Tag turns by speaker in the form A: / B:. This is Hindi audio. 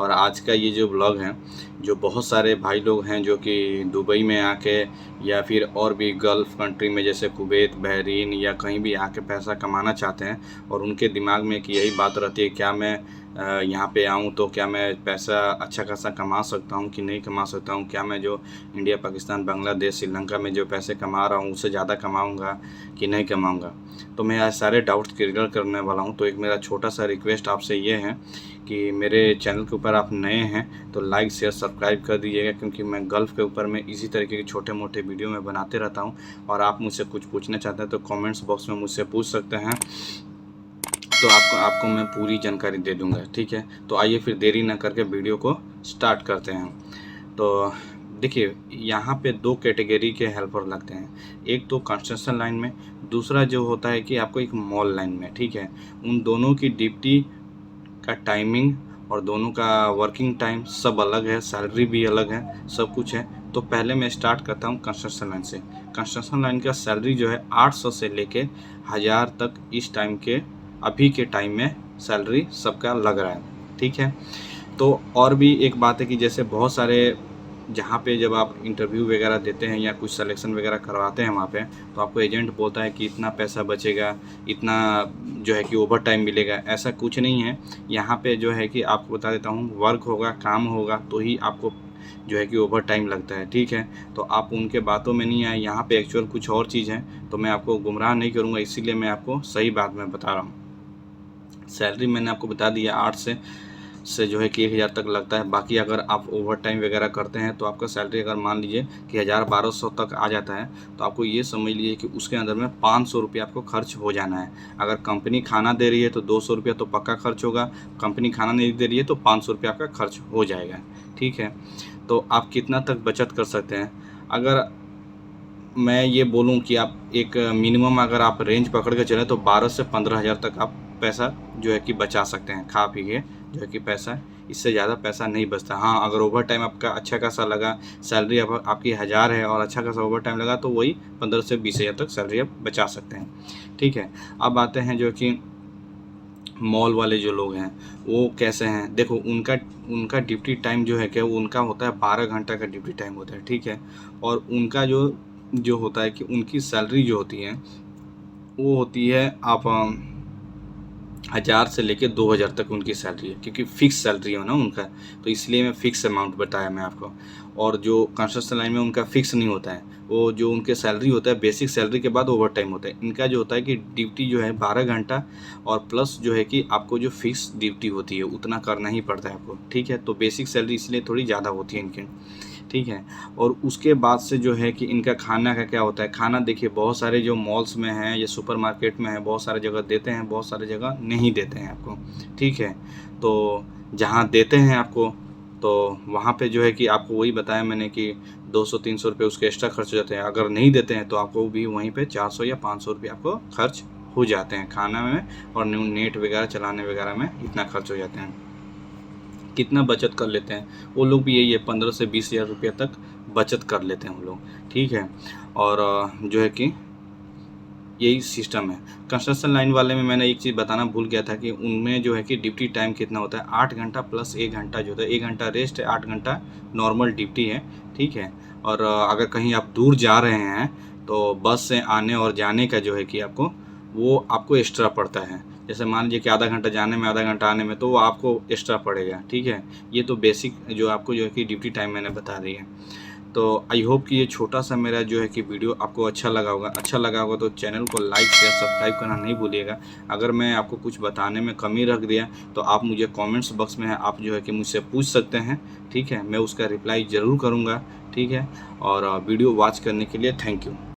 A: और आज का ये जो ब्लॉग है, जो बहुत सारे भाई लोग हैं जो कि दुबई में आके या फिर और भी गल्फ़ कंट्री में जैसे कुवैत, बहरीन या कहीं भी आके पैसा कमाना चाहते हैं और उनके दिमाग में एक यही बात रहती है, क्या मैं यहाँ पे आऊँ तो क्या मैं पैसा अच्छा खासा कमा सकता हूँ कि नहीं कमा सकता हूँ? क्या मैं जो इंडिया, पाकिस्तान, बांग्लादेश, श्रीलंका में जो पैसे कमा रहा हूँ उससे ज़्यादा कमाऊँगा कि नहीं कमाऊँगा? तो मैं आज सारे डाउट्स क्लियर करने वाला हूँ। तो एक मेरा छोटा सा रिक्वेस्ट आपसे ये है कि मेरे चैनल के ऊपर आप नए हैं तो लाइक, शेयर, सब्सक्राइब कर दीजिएगा, क्योंकि मैं गल्फ़ के ऊपर में इसी तरीके के छोटे-मोटे वीडियो मैं बनाते रहता हूँ। और आप मुझसे कुछ पूछना चाहते हैं तो कमेंट्स बॉक्स में मुझसे पूछ सकते हैं, तो आपको मैं पूरी जानकारी दे दूँगा, ठीक है? तो आइए फिर देरी ना करके वीडियो को स्टार्ट करते हैं। तो देखिए, यहाँ पे 2 कैटेगरी के हेल्पर लगते हैं। एक तो कंस्ट्रक्शन लाइन में, दूसरा जो होता है कि आपको एक मॉल लाइन में, ठीक है? उन दोनों की ड्यूटी का टाइमिंग और दोनों का वर्किंग टाइम सब अलग है, सैलरी भी अलग है, सब कुछ है। तो पहले मैं स्टार्ट करता हूँ कंस्ट्रक्शन लाइन से। कंस्ट्रक्शन लाइन का सैलरी जो है 800 से लेके 1000 तक इस टाइम के अभी के टाइम में सैलरी सबका लग रहा है, ठीक है? तो और भी एक बात है कि जैसे बहुत सारे जहाँ पे जब आप इंटरव्यू वगैरह देते हैं या कुछ सिलेक्शन वगैरह करवाते हैं वहाँ पे, तो आपको एजेंट बोलता है कि इतना पैसा बचेगा, इतना जो है कि ओवर टाइम मिलेगा। ऐसा कुछ नहीं है। यहाँ पे जो है कि आपको बता देता हूँ, वर्क होगा, काम होगा तो ही आपको जो है कि ओवर टाइम लगता है, ठीक है? तो आप उनके बातों में नहीं आए, यहाँ पे एक्चुअल कुछ और चीज़ है। तो मैं आपको गुमराह नहीं करूँगा, इसीलिए मैं आपको सही बात मैं बता रहा हूँ। सैलरी मैंने आपको बता दिया 8 से जो है कि 1000 तक लगता है। बाकी अगर आप ओवर टाइम वगैरह करते हैं तो आपका सैलरी अगर मान लीजिए कि 1000-1200 तक आ जाता है, तो आपको ये समझ लीजिए कि उसके अंदर में 500 रुपये आपको खर्च हो जाना है। अगर कंपनी खाना दे रही है तो 200 रुपया तो पक्का खर्च होगा, कंपनी खाना नहीं दे रही है तो 500 रुपया आपका खर्च हो जाएगा, ठीक है? तो आप कितना तक बचत कर सकते हैं? अगर मैं ये बोलूँ कि आप एक मिनिमम अगर आप रेंज पकड़ के चलें तो 12 से 15,000 तक आप पैसा जो है कि बचा सकते हैं, खा पी के जो है कि पैसा, इससे ज़्यादा पैसा नहीं बचता। हाँ, अगर ओवर टाइम आपका अच्छा खासा लगा, सैलरी अब आपकी 1000 है और अच्छा खासा ओवर टाइम लगा तो वही 15 से 20,000 तक सैलरी आप बचा सकते हैं, ठीक है? अब आते हैं जो कि मॉल वाले जो लोग हैं, वो कैसे हैं? देखो, उनका ड्यूटी टाइम जो है क्या, वो उनका होता है 12 घंटा का ड्यूटी टाइम होता है, ठीक है? और उनका जो होता है कि उनकी सैलरी जो होती है, वो होती है आप 1000 से लेके 2000 तक उनकी सैलरी है, क्योंकि फ़िक्स सैलरी है ना उनका, तो इसलिए मैं फ़िक्स अमाउंट बताया मैं आपको। और जो कंस्ट्रक्शन लाइन में उनका फ़िक्स नहीं होता है, वो जो उनके सैलरी होता है, बेसिक सैलरी के बाद ओवर टाइम होता है। इनका जो होता है कि ड्यूटी जो है 12 घंटा और प्लस जो है कि आपको जो फ़िक्स ड्यूटी होती है उतना करना ही पड़ता है आपको, ठीक है? तो बेसिक सैलरी इसलिए थोड़ी ज़्यादा होती है इनकी, ठीक है? और उसके बाद से जो है कि इनका खाना का क्या होता है, खाना देखिए बहुत सारे जो मॉल्स में हैं या सुपरमार्केट में है, बहुत सारे जगह देते हैं, बहुत सारे जगह नहीं देते हैं आपको, ठीक है? तो जहाँ देते हैं आपको, तो वहाँ पे जो है कि आपको वही बताया मैंने कि 200-300 रुपये उसके एक्स्ट्रा खर्च हो जाते हैं। अगर नहीं देते हैं तो आपको भी वहीं पे 400 या 500 रुपये आपको खर्च हो जाते हैं खाना में, और नेट वगैरह चलाने वगैरह में इतना खर्च हो जाते हैं। कितना बचत कर लेते हैं वो लोग भी, यही है 15 से 20,000 रुपये तक बचत कर लेते हैं वो लोग, ठीक है? और जो है कि यही सिस्टम है। कंस्ट्रक्शन लाइन वाले में मैंने एक चीज़ बताना भूल गया था कि उनमें जो है कि ड्यूटी टाइम कितना होता है, 8 घंटा प्लस 1 घंटा जो होता है, 1 घंटा रेस्ट है, 8 घंटा नॉर्मल ड्यूटी है, ठीक है? और अगर कहीं आप दूर जा रहे हैं तो बस से आने और जाने का जो है कि वो आपको एक्स्ट्रा पड़ता है। जैसे मान लीजिए कि आधा घंटा जाने में, आधा घंटा आने में, तो वो आपको एक्स्ट्रा पड़ेगा, ठीक है? ये तो बेसिक जो आपको जो है कि ड्यूटी टाइम मैंने बता दी है। तो आई होप कि ये छोटा-सा मेरा जो है कि वीडियो आपको अच्छा लगा होगा। अच्छा लगा होगा तो चैनल को लाइक, शेयर, सब्सक्राइब करना नहीं भूलिएगा। अगर मैं आपको कुछ बताने में कमी रख दिया तो आप मुझे कमेंट्स बॉक्स में आप जो है कि मुझसे पूछ सकते हैं, ठीक है? मैं उसका रिप्लाई ज़रूर करूँगा, ठीक है? और वीडियो वॉच करने के लिए थैंक यू।